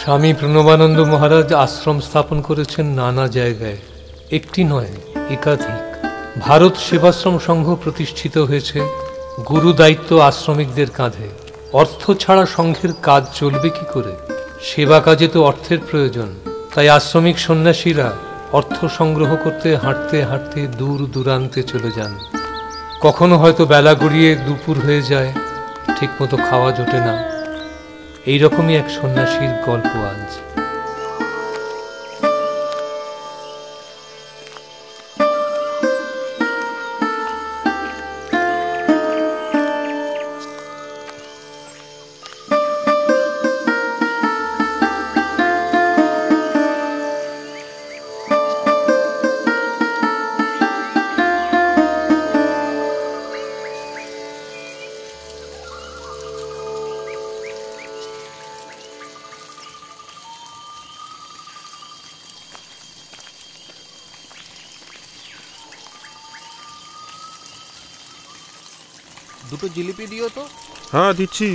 স্বামী প্রণবানন্দ মহারাজ আশ্রম স্থাপন করেছেন নানা জায়গায়, একটি নয় একাধিক। ভারত সেবাশ্রম সংঘ প্রতিষ্ঠিত হয়েছে, গুরু দায়িত্ব আশ্রমিকদের কাঁধে। অর্থ ছাড়া সংঘের কাজ চলবে কি করে? সেবা কাজে তো অর্থের প্রয়োজন। তাই আশ্রমিক সন্ন্যাসীরা অর্থ সংগ্রহ করতে হাঁটতে হাঁটতে দূর দূরান্তে চলে যান। কখনো হয়তো বেলা গড়িয়ে দুপুর হয়ে যায়, ঠিকমতো খাওয়া জোটে না। এইরকমই এক সন্ন্যাসীর গল্প আজ। দুটো জিলিপি দিও তো। হ্যাঁ দিচ্ছি।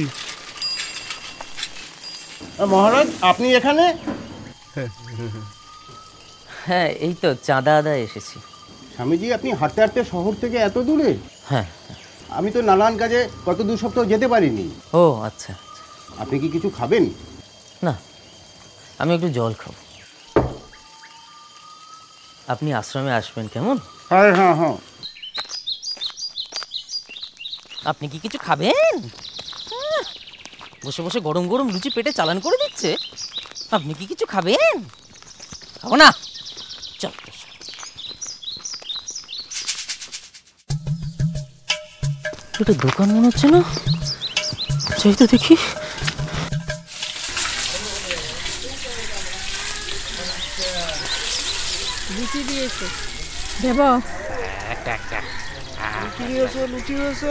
মহারাজ আপনি এখানে? হ্যাঁ এই তো চাঁদা আদায় এসেছি। স্বামীজি আপনি হাঁটতে হাঁটতে শহর থেকে এত দূরে? হ্যাঁ। আমি তো নানান কাজে গত 2 সপ্তাহ যেতে পারিনি। ও আচ্ছা। আপনি কি কিছু খাবেন? না, আমি একটু জল খাবো। আপনি আশ্রমে আসবেন কেমন? হ্যাঁ হ্যাঁ হ্যাঁ। আপনি কি কিছু খাবেন? বসে বসে গরম গরম লুচি পেটে চালান করে দিচ্ছে। আপনি কি কিছু খাবেন? খাবো না, চল। এটা দোকান মনে হচ্ছে না, যাই তো দেখি। লুচি দিয়েছে দেব। লুচি হয়েছে।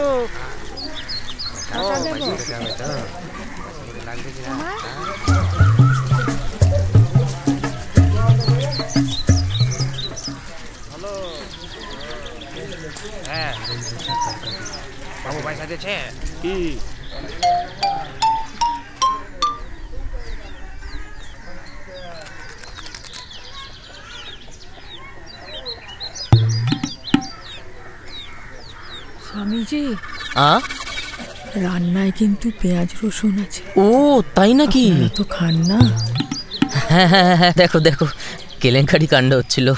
বাবু পয়সা দিয়েছে কি? স্বামীজি রান্নায় কিন্তু পেঁয়াজ রসুন আছে। ও তাই নাকি? তো খান না? হ্যাঁ হ্যাঁ হ্যাঁ, দেখো দেখো কেলেঙ্কারি কাণ্ড হচ্ছিল।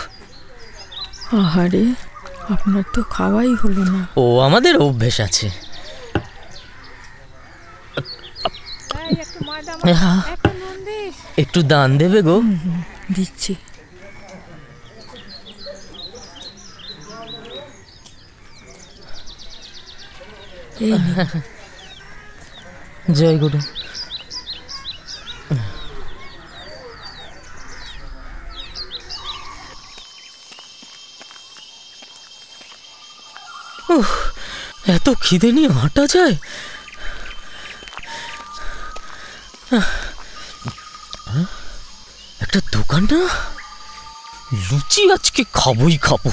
আহারে, আপনার তো খাওয়াই হলো না। ও আমাদের অভ্যেস আছে। একটু দান দেবে গো? দিচ্ছি। জয় গুরু। এত খিদে নিয়ে হাঁটা যায়? একটা দোকান না, লুচি আজকে খাবোই খাবো।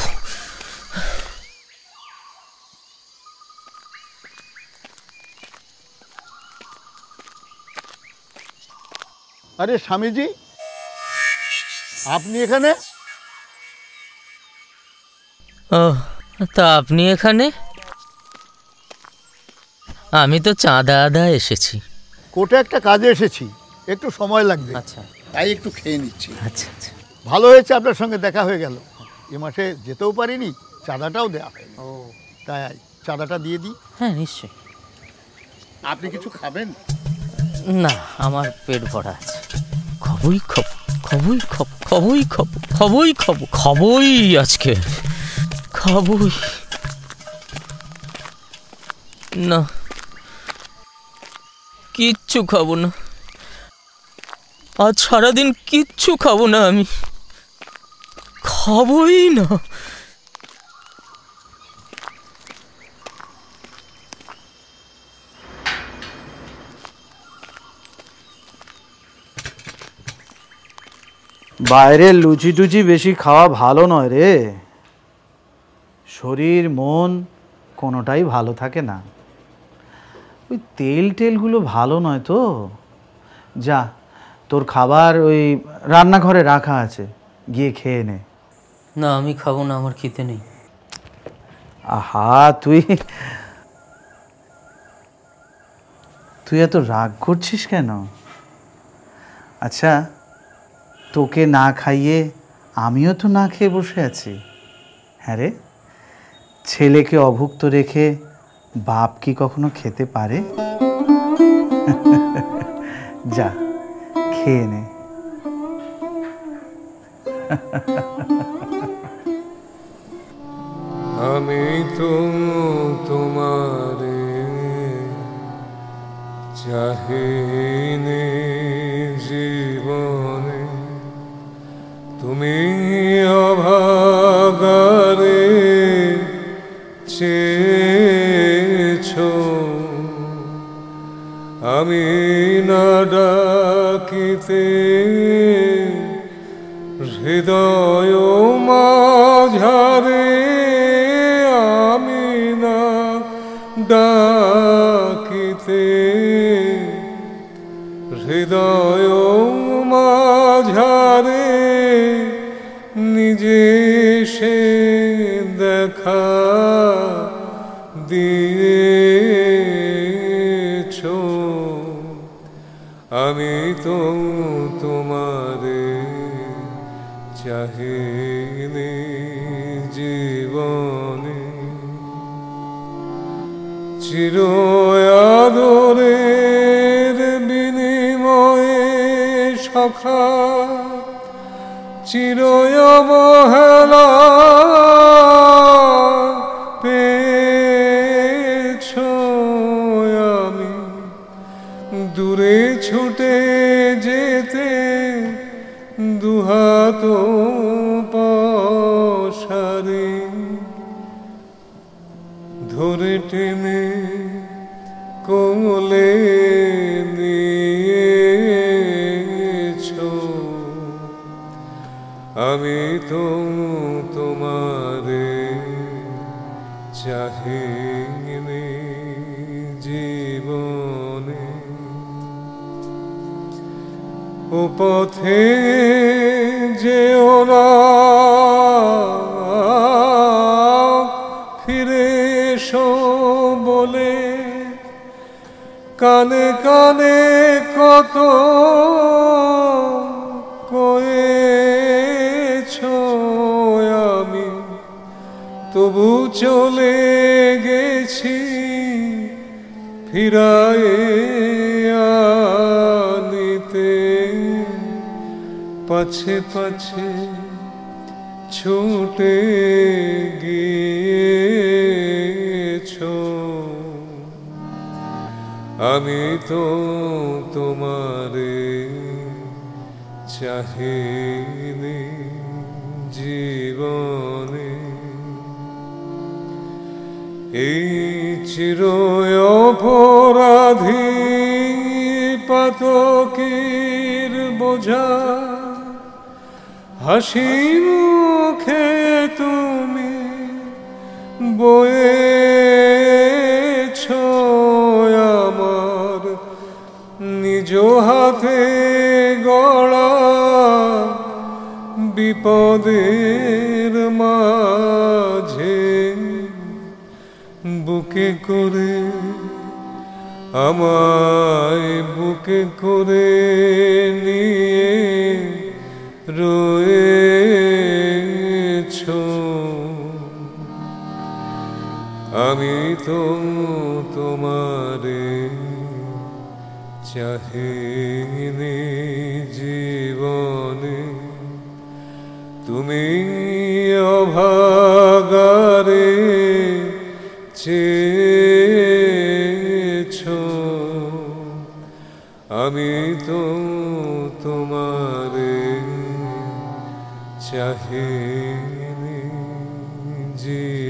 আরে স্বামীজি আপনি এখানে? ও তা আপনি এখানে? আমি তো চাঁদা আদায় এসেছি। কোর্টে একটা কাজে এসেছি, একটু সময় লাগবে। আচ্ছা তাই একটু খেয়ে নিচ্ছি। আচ্ছা আচ্ছা। ভালো হয়েছে আপনার সঙ্গে দেখা হয়ে গেল। এ মাসে যেতেও পারিনি, চাঁদাটাও দেওয়া হয়নি। ও তাই চাঁদাটা দিয়ে দিই। হ্যাঁ নিশ্চয়ই। আপনি কিছু খাবেন? না, আমার পেট ভরা আছে। খাবই খাবো, খাবই খাবো, খাবই খাবো, খাবই খাবো, খাবই আজকে খাবই। না, কিচ্ছু খাবো না আজ সারাদিন, কিচ্ছু খাবো না আমি, খাবই না। বাইরের লুচি টুচি বেশি খাওয়া ভালো নয় রে। শরীর মন কোনোটাই ভালো থাকে না। ওই তেল টেলগুলো ভালো নয় তো। যা, তোর খাবার ওই রান্নাঘরে রাখা আছে, গিয়ে খেয়ে নে। না আমি খাবো না, আমার খেতে নেই। আহা, তুই এত রাগ করছিস কেন? আচ্ছা, তোকে না খাইয়ে আমিও তো না খেয়ে বসে আছি। হ্যাঁ রে, ছেলেকে অভুক্ত রেখে বাপ কি কখনো খেতে পারে? যা খেয়ে নে। আমি তো তোমারে চাহিনি জীবনে, তুমি অভাগারে চেয়েছো। আমি না ডাকিতে হৃদয় মাঝারে, আমি না ডাকিতে হৃদয় মাঝারে, নিজে সে দেখা দিয়েছো। আমি তো তোমারে চাহিনি জীবনে, চির আদরের বিনিময়ে সখা, চির অবহেলা পেয়েছো। আমি দূরে ছুটে যেতে দুহাত পসারি, ধরে টেনে কোলে নিয়েছো। আমি তো তোমারে চাহিনি জীবনে, ও পথে যেও না ফিরে এসো বলে, কানে কানে কত কয়েছো। আমি তবু চলে গেছি ফিরায়ে আনিতে, পাছে পাছে ছুটে গিয়েছো। আমি তো তোমারে চাহিনি জীবনে, এই চির অপরাধী পাতকের বোঝা, হাসি মুখে তুমি বয়েছো। আমার নিজ হাতে গড়া বিপদের মাঝে, বুকে করে আমায় বুকে করে নিয়ে রয়েছো। আমি তো তোমারে চাহিনি জীবনে, তুমি অভাগারে চেয়েছো। আমি তো তোমারে চাহিনি জীবনে।